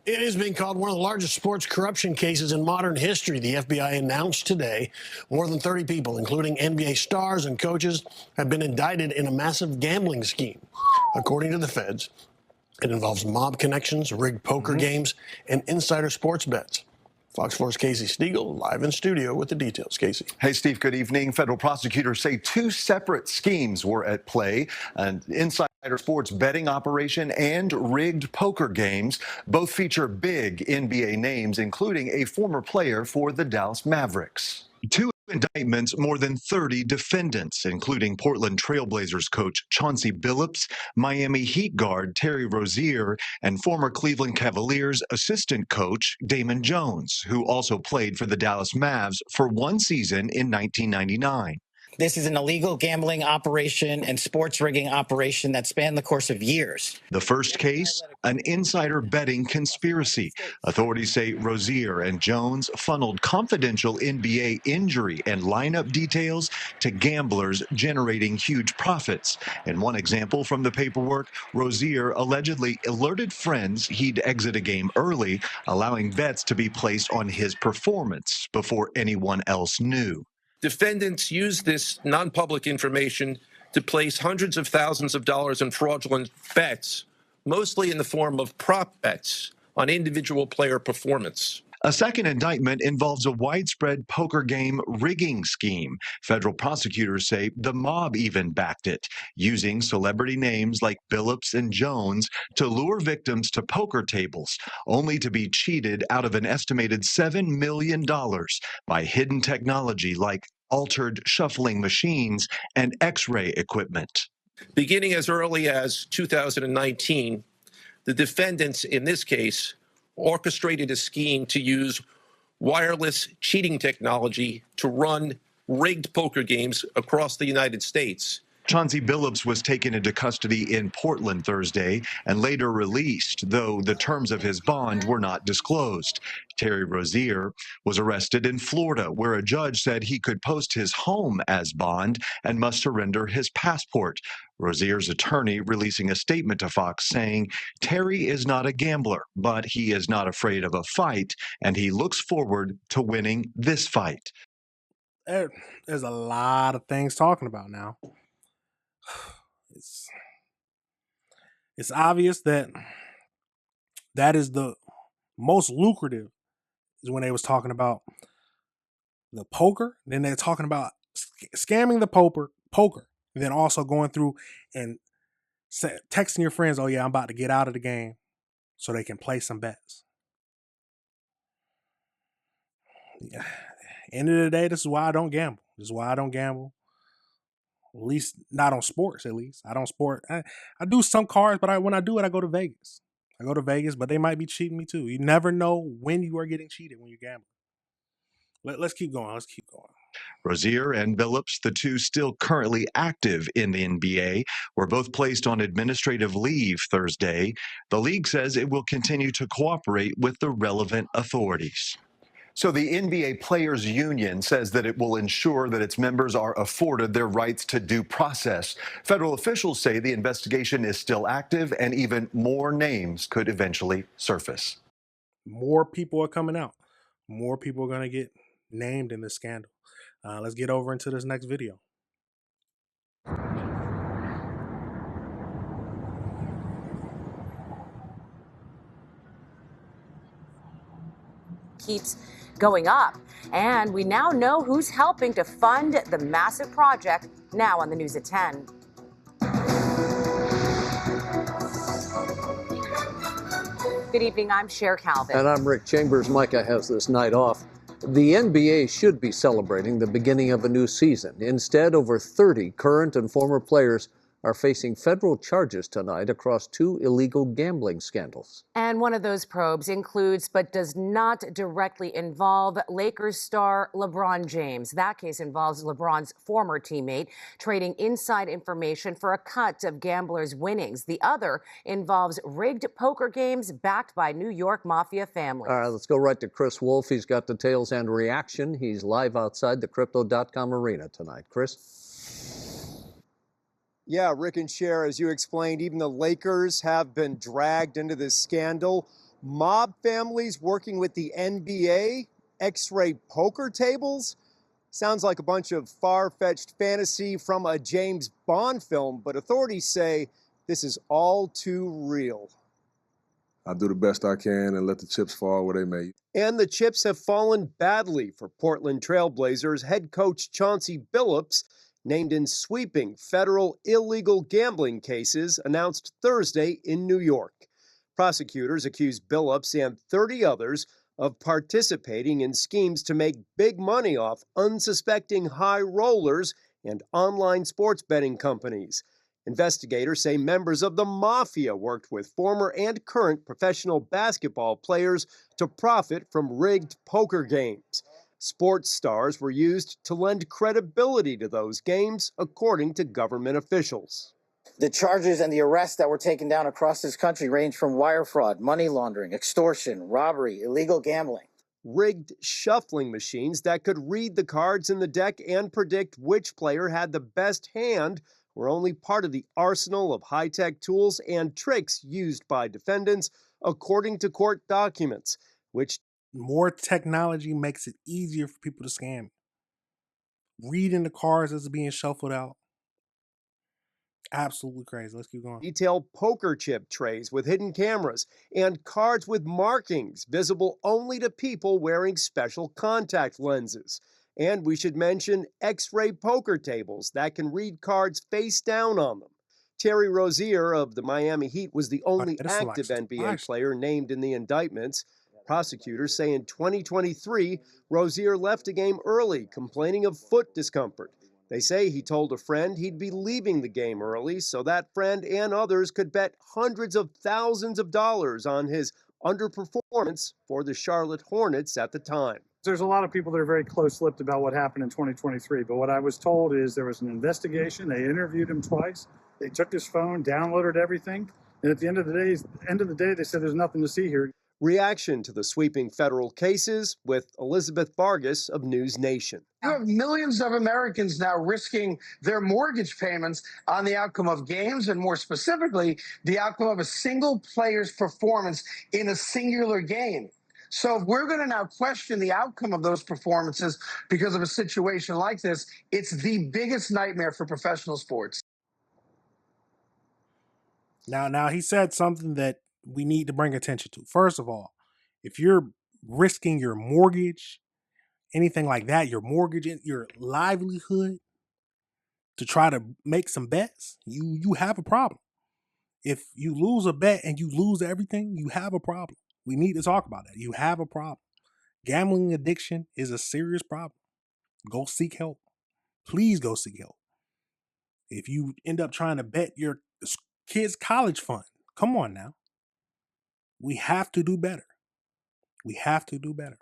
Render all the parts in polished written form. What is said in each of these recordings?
It is being called one of the largest sports corruption cases in modern history. The FBI announced today more than 30 people, including NBA stars and coaches, have been indicted in a massive gambling scheme. According to the feds, it involves mob connections, rigged poker games, and insider sports bets. Fox 4's Casey Stiegel live in studio with the details. Casey. Hey, Steve, good evening. Federal prosecutors say two separate schemes were at play: an insider sports betting operation and rigged poker games. Both feature big NBA names, including a former player for the Dallas Mavericks. Two indictments, more than 30 defendants, including Portland Trailblazers coach Chauncey Billups, Miami Heat guard Terry Rozier, and former Cleveland Cavaliers assistant coach Damon Jones, who also played for the Dallas Mavs for one season in 1999. This is an illegal gambling operation and sports rigging operation that spanned the course of years. The first case, an insider betting conspiracy. Authorities say Rozier and Jones funneled confidential NBA injury and lineup details to gamblers, generating huge profits. In one example from the paperwork, Rozier allegedly alerted friends he'd exit a game early, allowing bets to be placed on his performance before anyone else knew. Defendants used this non-public information to place hundreds of thousands of dollars in fraudulent bets, mostly in the form of prop bets on individual player performance. A second indictment involves a widespread poker game rigging scheme. Federal prosecutors say the mob even backed it, using celebrity names like Billups and Jones to lure victims to poker tables, only to be cheated out of an estimated $7 million by hidden technology like altered shuffling machines and X-ray equipment. Beginning as early as 2019, the defendants in this case orchestrated a scheme to use wireless cheating technology to run rigged poker games across the United States. Chauncey Billups was taken into custody in Portland Thursday and later released, though the terms of his bond were not disclosed. Terry Rozier was arrested in Florida, where a judge said he could post his home as bond and must surrender his passport. Rozier's attorney releasing a statement to Fox saying, Terry is not a gambler, but he is not afraid of a fight, and he looks forward to winning this fight. There's a lot of things talking about now. It's obvious that is the most lucrative, is when they was talking about the poker. Then they're talking about scamming the poker, and then also going through and texting your friends, oh yeah, I'm about to get out of the game, so they can play some bets. Yeah. End of the day, this is why I don't gamble. This is why I don't gamble. At least not on sports, at least. I don't sport. I do some cards, but when I do it, I go to Vegas. But they might be cheating me too. You never know when you are getting cheated when you gamble. Let's keep going. Rozier and Billups, the two still currently active in the NBA, were both placed on administrative leave Thursday. The league says it will continue to cooperate with the relevant authorities. So the NBA Players Union says that it will ensure that its members are afforded their rights to due process. Federal officials say the investigation is still active and even more names could eventually surface. More people are coming out. More people are going to get named in this scandal. Let's get over into this next video. Keeps going up, and we now know who's helping to fund the massive project. Now on the news at 10. Good evening, I'm Cher Calvin. And I'm Rick Chambers. Micah has this night off. The NBA should be celebrating the beginning of a new season. Instead, over 30 current and former players are facing federal charges tonight across two illegal gambling scandals. And one of those probes includes, but does not directly involve, Lakers star LeBron James. That case involves LeBron's former teammate trading inside information for a cut of gamblers' winnings. The other involves rigged poker games backed by New York mafia families. All right, let's go right to Chris Wolf. He's got details and reaction. He's live outside the Crypto.com arena tonight. Chris? Yeah, Rick and Cher, as you explained, even the Lakers have been dragged into this scandal. Mob families working with the NBA, X-ray poker tables. Sounds like a bunch of far-fetched fantasy from a James Bond film, but authorities say this is all too real. I do the best I can and let the chips fall where they may. And the chips have fallen badly for Portland Trailblazers head coach Chauncey Billups, named in sweeping federal illegal gambling cases announced Thursday in New York. Prosecutors accuse Billups and 30 others of participating in schemes to make big money off unsuspecting high rollers and online sports betting companies. Investigators say members of the mafia worked with former and current professional basketball players to profit from rigged poker games. Sports stars were used to lend credibility to those games, according to government officials. The charges and the arrests that were taken down across this country range from wire fraud, money laundering, extortion, robbery, illegal gambling. Rigged shuffling machines that could read the cards in the deck and predict which player had the best hand were only part of the arsenal of high-tech tools and tricks used by defendants, according to court documents, which More technology makes it easier for people to scam. Reading the cards as it's being shuffled out. Absolutely crazy. Let's keep going. detail poker chip trays with hidden cameras and cards with markings visible only to people wearing special contact lenses. And we should mention X-ray poker tables that can read cards face down on them. Terry Rozier of the Miami Heat was the only active NBA player named in the indictments. Prosecutors say in 2023, Rozier left a game early, complaining of foot discomfort. They say he told a friend he'd be leaving the game early so that friend and others could bet hundreds of thousands of dollars on his underperformance for the Charlotte Hornets at the time. There's a lot of people that are very close-lipped about what happened in 2023, but what I was told is there was an investigation. They interviewed him twice. They took his phone, downloaded everything, and at the end of the day, they said there's nothing to see here. Reaction to the sweeping federal cases with Elizabeth Vargas of News Nation. You have millions of Americans now risking their mortgage payments on the outcome of games, and more specifically, the outcome of a single player's performance in a singular game. So if we're going to now question the outcome of those performances because of a situation like this, it's the biggest nightmare for professional sports. Now he said something that we need to bring attention to. First of all, if you're risking your mortgage, anything like that, your mortgage, your livelihood to try to make some bets, you have a problem. If you lose a bet and you lose everything, you have a problem. We need to talk about that. You have a problem. Gambling addiction is a serious problem. Go seek help. Please go seek help. If you end up trying to bet your kid's college fund, come on now. We have to do better. We have to do better.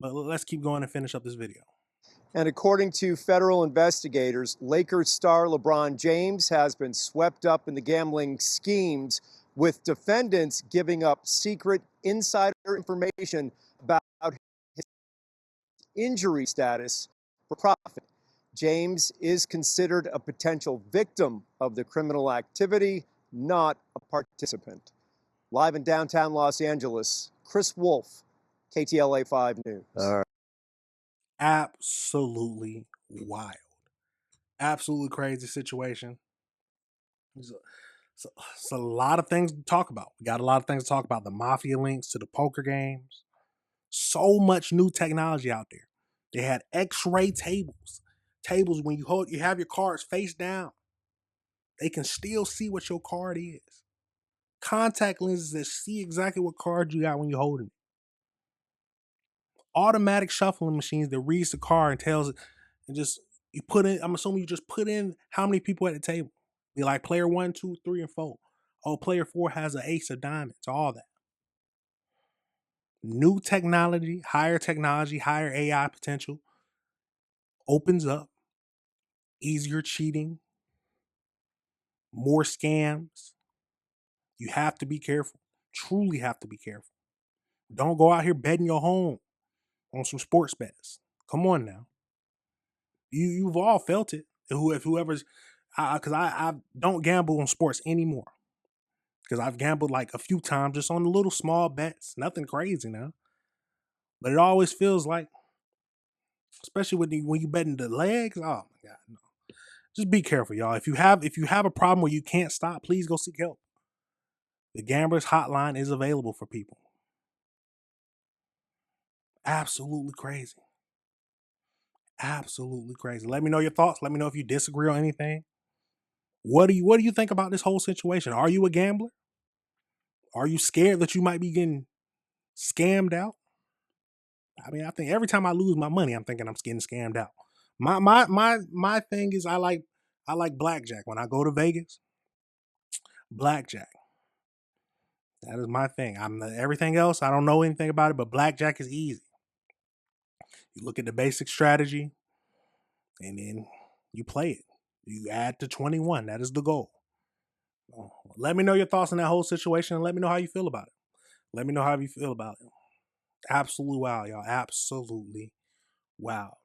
But let's keep going and finish up this video. And according to federal investigators, Lakers star LeBron James has been swept up in the gambling schemes, with defendants giving up secret insider information about his injury status for profit. James is considered a potential victim of the criminal activity, not a participant. Live in downtown Los Angeles, Chris Wolf, KTLA 5 News. Absolutely wild. Absolutely crazy situation. It's a lot of things to talk about. We got a lot of things to talk about. The mafia links to the poker games. So much new technology out there. They had X-ray tables. Tables when you have your cards face down. They can still see what your card is. Contact lenses that see exactly what card you got when you're holding it. Automatic shuffling machines that reads the card and tells it, and just you put in. I'm assuming you just put in how many people at the table. Be like player 1, 2, 3, and 4. Oh, player 4 has an ace of diamonds. All that. New technology, higher AI potential opens up. Easier cheating. More scams. You have to be careful. Truly have to be careful. Don't go out here betting your home on some sports bets. Come on now. You've all felt it. If whoever's, because I don't gamble on sports anymore. because I've gambled like a few times just on the little small bets, nothing crazy now. But it always feels like, especially when you betting the legs, oh my God, no. Just be careful, y'all. If you have a problem where you can't stop, please go seek help. The Gamblers Hotline is available for people. Absolutely crazy. Absolutely crazy. Let me know your thoughts. Let me know if you disagree on anything. What do you think about this whole situation? Are you a gambler? Are you scared that you might be getting scammed out? I mean, I think every time I lose my money, I'm thinking I'm getting scammed out. My thing is I like blackjack. When I go to Vegas, blackjack. That is my thing. Everything else, I don't know anything about it, but blackjack is easy. You look at the basic strategy, and then you play it. You add to 21. That is the goal. Let me know your thoughts on that whole situation, and let me know how you feel about it. Let me know how you feel about it. Absolutely wow, y'all. Absolutely wow.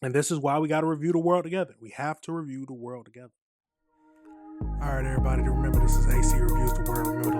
And this is why we got to review the world together. We have to review the world together. All right, everybody. Remember, this is AC Reviews the World. Remember to